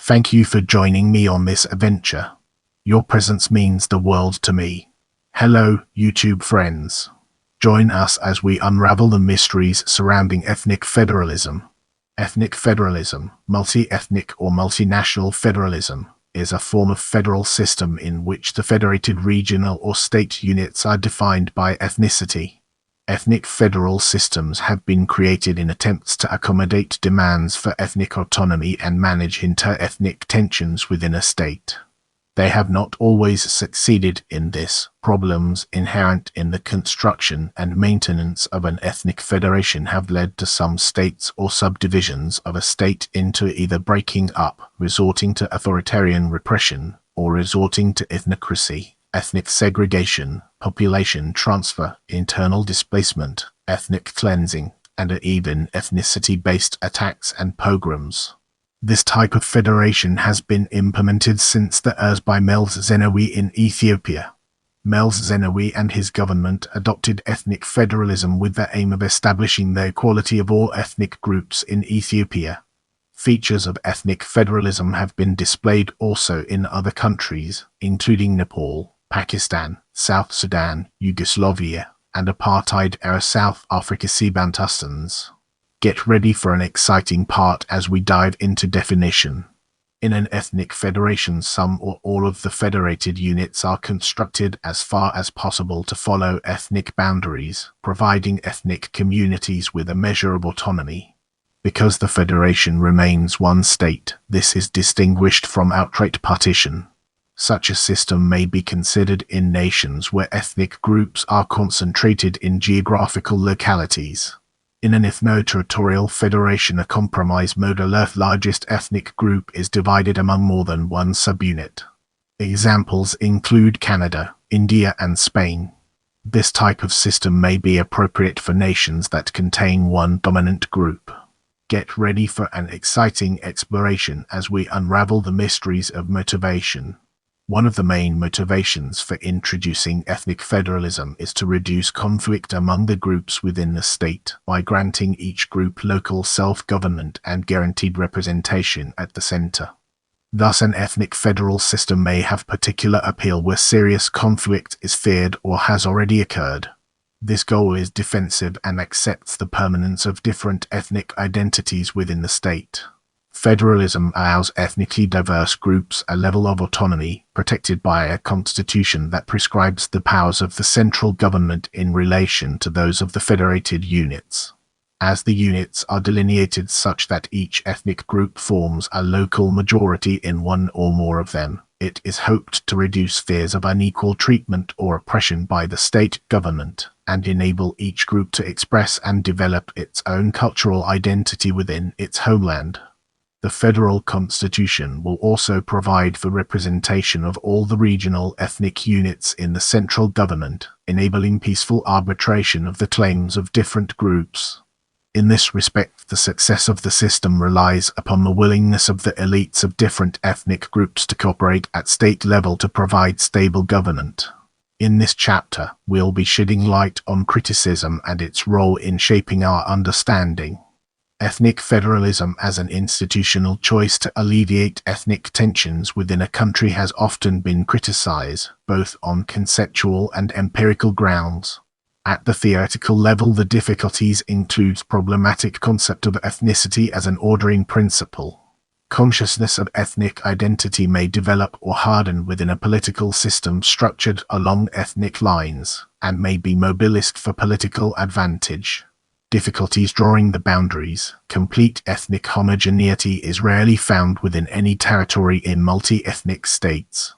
Thank you for joining me on this adventure. Your presence means the world to me. Hello, YouTube friends. Join us as we unravel the mysteries surrounding ethnic federalism. Ethnic federalism, multi-ethnic or multinational federalism, is a form of federal system in which the federated regional or state units are defined by ethnicity. Ethnic federal systems have been created in attempts to accommodate demands for ethnic autonomy and manage inter-ethnic tensions within a state. They have not always succeeded in this. Problems inherent in the construction and maintenance of an ethnic federation have led to some states or subdivisions of a state into either breaking up, resorting to authoritarian repression, or resorting to ethnocracy, ethnic segregation, population transfer, internal displacement, ethnic cleansing, and even ethnicity-based attacks and pogroms. This type of federation has been implemented since the years by Meles Zenawi in Ethiopia. Meles Zenawi and his government adopted ethnic federalism with the aim of establishing the equality of all ethnic groups in Ethiopia. Features of ethnic federalism have been displayed also in other countries, including Nepal, Pakistan, South Sudan, Yugoslavia, and Apartheid-era South Africa. See Bantustans. Get ready for an exciting part as we dive into definition. In an ethnic federation, some or all of the federated units are constructed as far as possible to follow ethnic boundaries, providing ethnic communities with a measure of autonomy. Because the federation remains one state, this is distinguished from outright partition. Such a system may be considered in nations where ethnic groups are concentrated in geographical localities. In an ethno-territorial federation, a compromise model, the largest ethnic group is divided among more than one subunit. Examples include Canada, India, and Spain. This type of system may be appropriate for nations that contain one dominant group. Get ready for an exciting exploration as we unravel the mysteries of motivation. One of the main motivations for introducing ethnic federalism is to reduce conflict among the groups within the state by granting each group local self-government and guaranteed representation at the center. Thus, an ethnic federal system may have particular appeal where serious conflict is feared or has already occurred. This goal is defensive and accepts the permanence of different ethnic identities within the state. Federalism allows ethnically diverse groups a level of autonomy protected by a constitution that prescribes the powers of the central government in relation to those of the federated units. As the units are delineated such that each ethnic group forms a local majority in one or more of them, it is hoped to reduce fears of unequal treatment or oppression by the state government, and enable each group to express and develop its own cultural identity within its homeland. The federal constitution will also provide for representation of all the regional ethnic units in the central government, enabling peaceful arbitration of the claims of different groups. In this respect, the success of the system relies upon the willingness of the elites of different ethnic groups to cooperate at state level to provide stable government. In this chapter, we'll be shedding light on criticism and its role in shaping our understanding. Ethnic federalism as an institutional choice to alleviate ethnic tensions within a country has often been criticized, both on conceptual and empirical grounds. At the theoretical level, the difficulties include problematic concept of ethnicity as an ordering principle. Consciousness of ethnic identity may develop or harden within a political system structured along ethnic lines, and may be mobilized for political advantage. Difficulties drawing the boundaries. Complete ethnic homogeneity is rarely found within any territory in multi-ethnic states.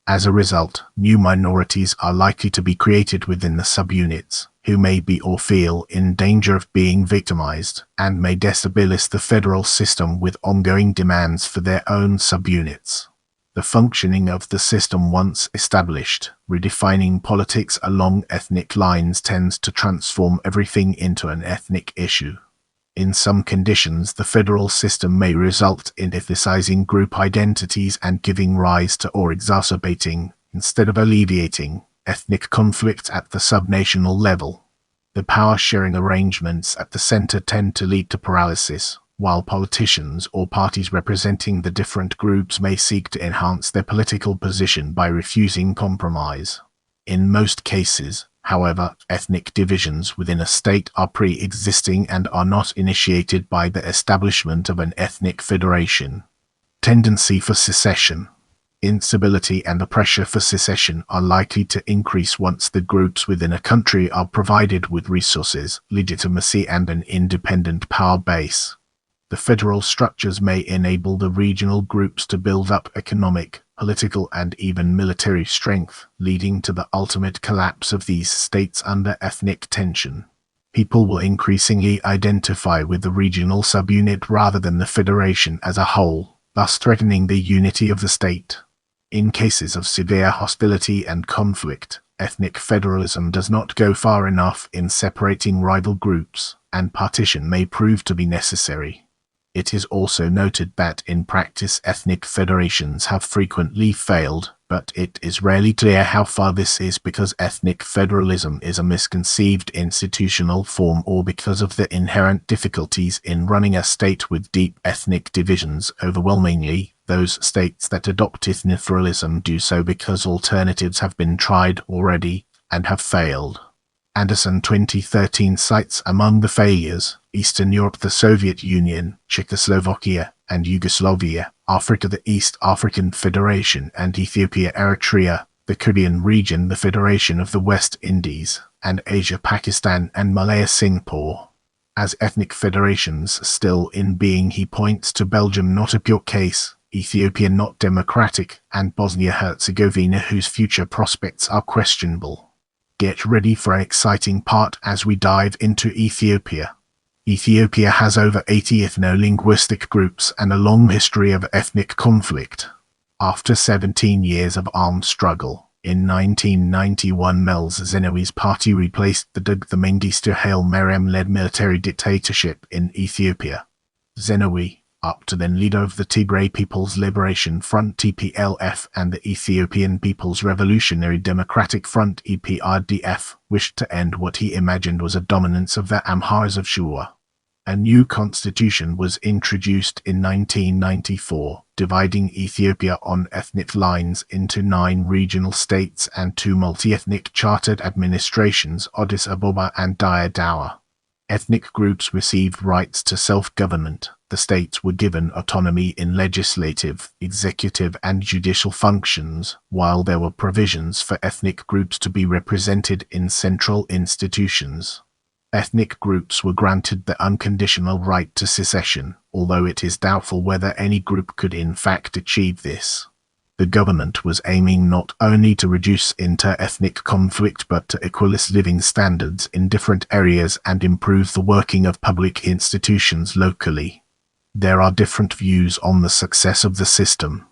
As a result, new minorities are likely to be created within the subunits, who may be or feel in danger of being victimized, and may destabilize the federal system with ongoing demands for their own subunits. The functioning of the system once established, redefining politics along ethnic lines tends to transform everything into an ethnic issue. In some conditions, the federal system may result in ethnicizing group identities and giving rise to or exacerbating, instead of alleviating, ethnic conflict at the subnational level. The power-sharing arrangements at the center tend to lead to paralysis. while politicians or parties representing the different groups may seek to enhance their political position by refusing compromise. In most cases, however, ethnic divisions within a state are pre-existing and are not initiated by the establishment of an ethnic federation. Tendency for secession. Instability and the pressure for secession are likely to increase once the groups within a country are provided with resources, legitimacy, and an independent power base. The federal structures may enable the regional groups to build up economic, political, and even military strength, leading to the ultimate collapse of these states under ethnic tension. People will increasingly identify with the regional subunit rather than the federation as a whole, thus threatening the unity of the state. In cases of severe hostility and conflict, ethnic federalism does not go far enough in separating rival groups, and partition may prove to be necessary. It is also noted that in practice ethnic federations have frequently failed, but it is rarely clear how far this is because ethnic federalism is a misconceived institutional form or because of the inherent difficulties in running a state with deep ethnic divisions. Overwhelmingly, those states that adopt ethnic-federalism do so because alternatives have been tried already and have failed. Anderson 2013 cites among the failures, Eastern Europe, the Soviet Union, Czechoslovakia, and Yugoslavia, Africa, the East African Federation, and Ethiopia, Eritrea, the Caribbean region, the Federation of the West Indies, and Asia, Pakistan, and Malaya, Singapore. As ethnic federations still in being, he points to Belgium, not a pure case, Ethiopia, not democratic, and Bosnia-Herzegovina, whose future prospects are questionable. Get ready for an exciting part as we dive into Ethiopia. Ethiopia has over 80 ethno-linguistic groups and a long history of ethnic conflict. After 17 years of armed struggle, in 1991 Meles Zenawi's party replaced the Mengistu Haile Mariam-led military dictatorship in Ethiopia. Zenawi, up to then leader of the Tigray People's Liberation Front TPLF and the Ethiopian People's Revolutionary Democratic Front EPRDF, wished to end what he imagined was a dominance of the Amhars of Shua. A new constitution was introduced in 1994, dividing Ethiopia on ethnic lines into 9 regional states and 2 multi-ethnic chartered administrations, Addis Ababa and Dire Dawa. Ethnic groups received rights to self-government. The states were given autonomy in legislative, executive, and judicial functions, while there were provisions for ethnic groups to be represented in central institutions. Ethnic groups were granted the unconditional right to secession, although it is doubtful whether any group could in fact achieve this. The government was aiming not only to reduce inter-ethnic conflict but to equalize living standards in different areas and improve the working of public institutions locally. There are different views on the success of the system.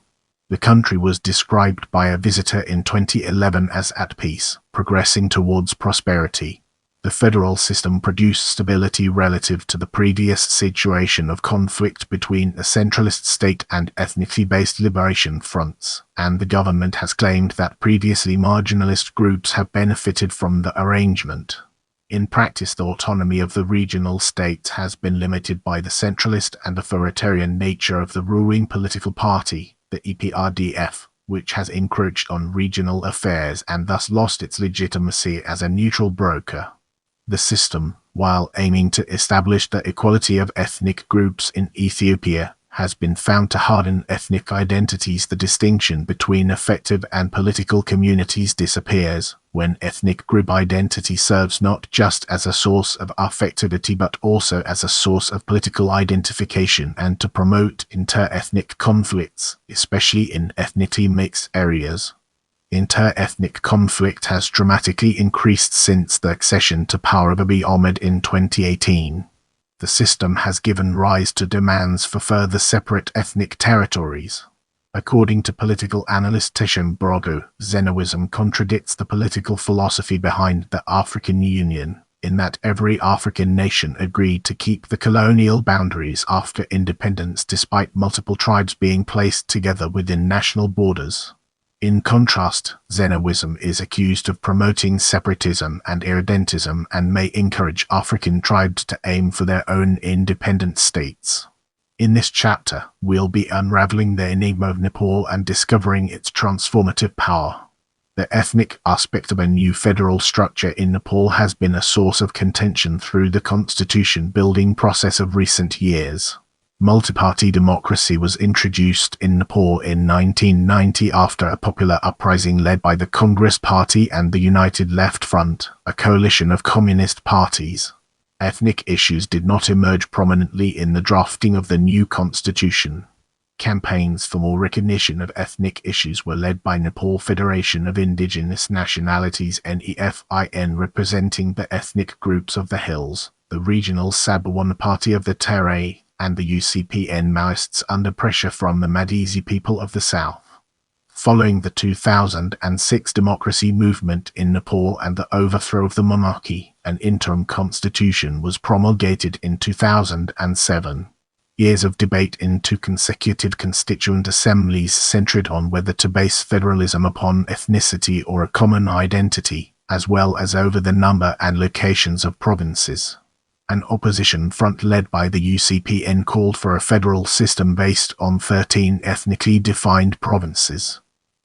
The country was described by a visitor in 2011 as at peace, progressing towards prosperity. The federal system produced stability relative to the previous situation of conflict between a centralist state and ethnicity-based liberation fronts, and the government has claimed that previously marginalist groups have benefited from the arrangement. In practice, the autonomy of the regional states has been limited by the centralist and authoritarian nature of the ruling political party, the EPRDF, which has encroached on regional affairs and thus lost its legitimacy as a neutral broker. The system, while aiming to establish the equality of ethnic groups in Ethiopia, has been found to harden ethnic identities. The distinction between effective and political communities disappears when ethnic group identity serves not just as a source of affectivity but also as a source of political identification and to promote inter-ethnic conflicts, especially in ethnically mixed areas. Inter-ethnic conflict has dramatically increased since the accession to power of Abiy Ahmed in 2018. The system has given rise to demands for further separate ethnic territories. According to political analyst Teshom Brogo, Zenawism contradicts the political philosophy behind the African Union, in that every African nation agreed to keep the colonial boundaries after independence despite multiple tribes being placed together within national borders. In contrast, Zenawism is accused of promoting separatism and irredentism and may encourage African tribes to aim for their own independent states. In this chapter, we'll be unraveling the enigma of Nepal and discovering its transformative power. The ethnic aspect of a new federal structure in Nepal has been a source of contention through the constitution-building process of recent years. Multi-party democracy was introduced in Nepal in 1990 after a popular uprising led by the Congress Party and the United Left Front, a coalition of communist parties. Ethnic issues did not emerge prominently in the drafting of the new constitution. Campaigns for more recognition of ethnic issues were led by Nepal Federation of Indigenous Nationalities (NEFIN), representing the ethnic groups of the hills, the regional Sabawon Party of the Terai, and the UCPN Maoists under pressure from the Madhesi people of the south. Following the 2006 democracy movement in Nepal and the overthrow of the monarchy, an interim constitution was promulgated in 2007. Years of debate in two consecutive constituent assemblies centered on whether to base federalism upon ethnicity or a common identity, as well as over the number and locations of provinces. An opposition front led by the UCPN called for a federal system based on 13 ethnically defined provinces.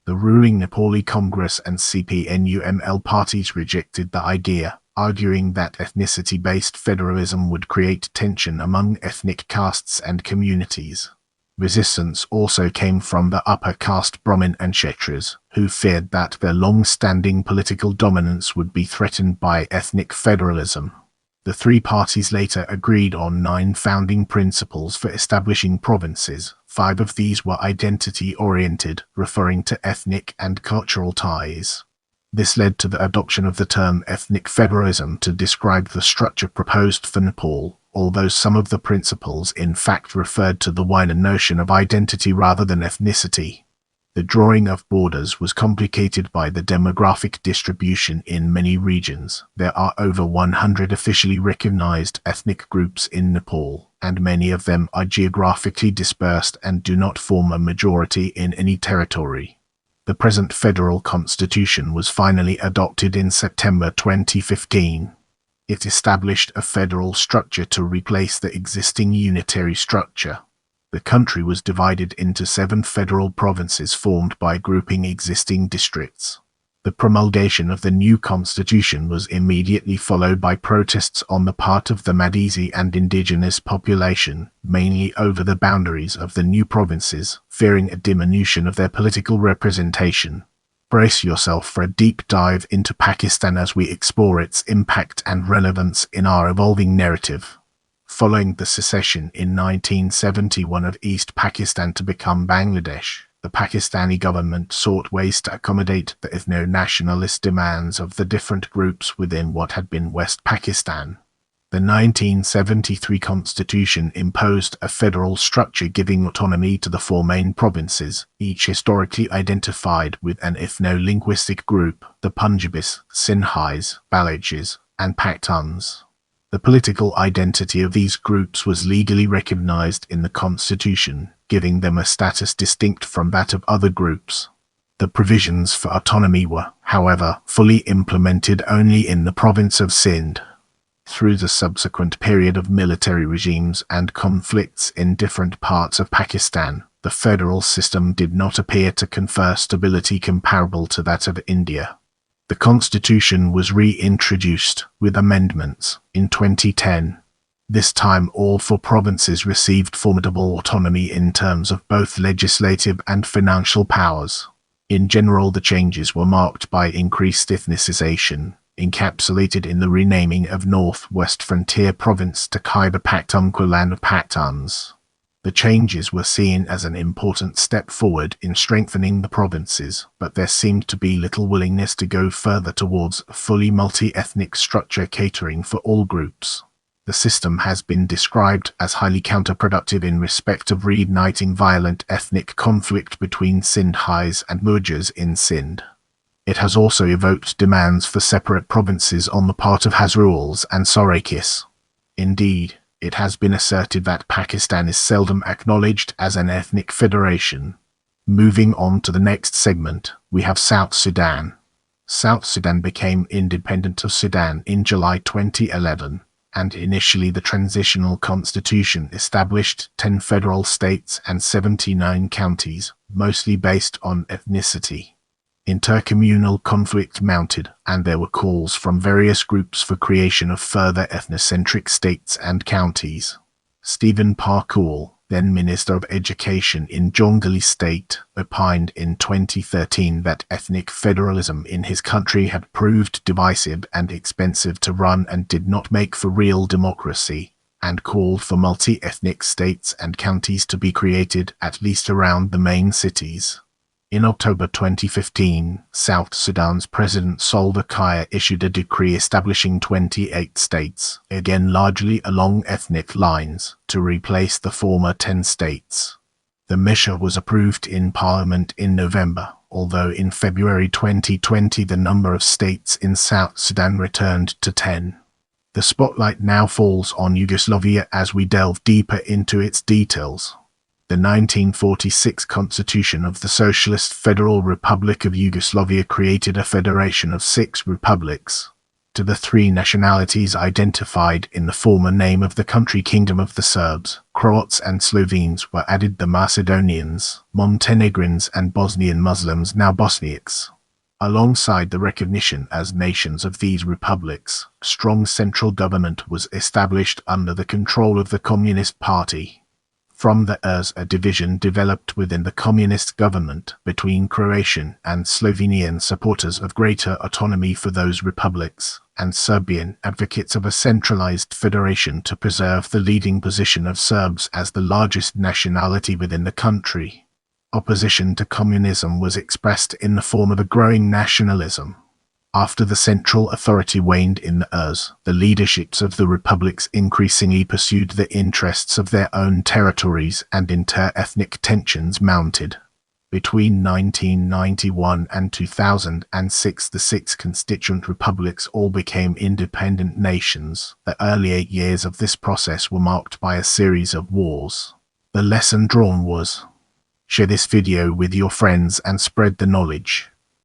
The ruling Nepali Congress and CPN-UML parties rejected the idea, arguing that ethnicity-based federalism would create tension among ethnic castes and communities. Resistance also came from the upper caste Brahmin and Kshatriyas, who feared that their long-standing political dominance would be threatened by ethnic federalism. The three parties later agreed on 9 founding principles for establishing provinces. 5 of these were identity-oriented, referring to ethnic and cultural ties. This led to the adoption of the term ethnic federalism to describe the structure proposed for Nepal, although some of the principles in fact referred to the wider notion of identity rather than ethnicity. The drawing of borders was complicated by the demographic distribution in many regions. There are over 100 officially recognized ethnic groups in Nepal, and many of them are geographically dispersed and do not form a majority in any territory. The present federal constitution was finally adopted in September 2015. It established a federal structure to replace the existing unitary structure. The country was divided into 7 federal provinces formed by grouping existing districts. The promulgation of the new constitution was immediately followed by protests on the part of the Madhesi and indigenous population, mainly over the boundaries of the new provinces, fearing a diminution of their political representation. Brace yourself for a deep dive into Pakistan as we explore its impact and relevance in our evolving narrative. Following the secession in 1971 of East Pakistan to become Bangladesh, the Pakistani government sought ways to accommodate the ethno-nationalist demands of the different groups within what had been West Pakistan. The 1973 constitution imposed a federal structure giving autonomy to the 4 main provinces, each historically identified with an ethno-linguistic group, the Punjabis, Sinhais, Balochis, and Paktans. The political identity of these groups was legally recognized in the constitution, giving them a status distinct from that of other groups. The provisions for autonomy were, however, fully implemented only in the province of Sindh. Through the subsequent period of military regimes and conflicts in different parts of Pakistan, the federal system did not appear to confer stability comparable to that of India. The constitution was reintroduced, with amendments, in 2010. This time all 4 provinces received formidable autonomy in terms of both legislative and financial powers. In general, the changes were marked by increased ethnicization, encapsulated in the renaming of North-West Frontier Province to Khyber Pakhtunkhwa Land of Paktans. The changes were seen as an important step forward in strengthening the provinces, but there seemed to be little willingness to go further towards a fully multi-ethnic structure catering for all groups. The system has been described as highly counterproductive in respect of reigniting violent ethnic conflict between Sindhis and Mujahs in Sindh. It has also evoked demands for separate provinces on the part of Hazarals and Saraikis. Indeed, it has been asserted that Pakistan is seldom acknowledged as an ethnic federation. Moving on to the next segment, we have South Sudan. South Sudan became independent of Sudan in July 2011. and initially the transitional constitution established 10 federal states and 79 counties, mostly based on ethnicity. Intercommunal conflict mounted, and there were calls from various groups for creation of further ethnocentric states and counties. Stephen Parkour, then Minister of Education in Jonglei State, opined in 2013 that ethnic federalism in his country had proved divisive and expensive to run and did not make for real democracy, and called for multi-ethnic states and counties to be created at least around the main cities. In October 2015, South Sudan's President Salva Kiir issued a decree establishing 28 states, again largely along ethnic lines, to replace the former 10 states. The measure was approved in Parliament in November, although in February 2020 the number of states in South Sudan returned to 10. The spotlight now falls on Yugoslavia as we delve deeper into its details. The 1946 Constitution of the Socialist Federal Republic of Yugoslavia created a federation of 6 republics. To the 3 nationalities identified in the former name of the country Kingdom of the Serbs, Croats and Slovenes were added the Macedonians, Montenegrins and Bosnian Muslims, now Bosniaks. Alongside the recognition as nations of these republics, a strong central government was established under the control of the Communist Party. From the ERS, a division developed within the communist government between Croatian and Slovenian supporters of greater autonomy for those republics, and Serbian advocates of a centralized federation to preserve the leading position of Serbs as the largest nationality within the country. Opposition to communism was expressed in the form of a growing nationalism. After the central authority waned in the ERS, the leaderships of the republics increasingly pursued the interests of their own territories and inter-ethnic tensions mounted. Between 1991 and 2006, the 6 constituent republics all became independent nations. The earlier years of this process were marked by a series of wars. The lesson drawn was: share this video with your friends and spread the knowledge.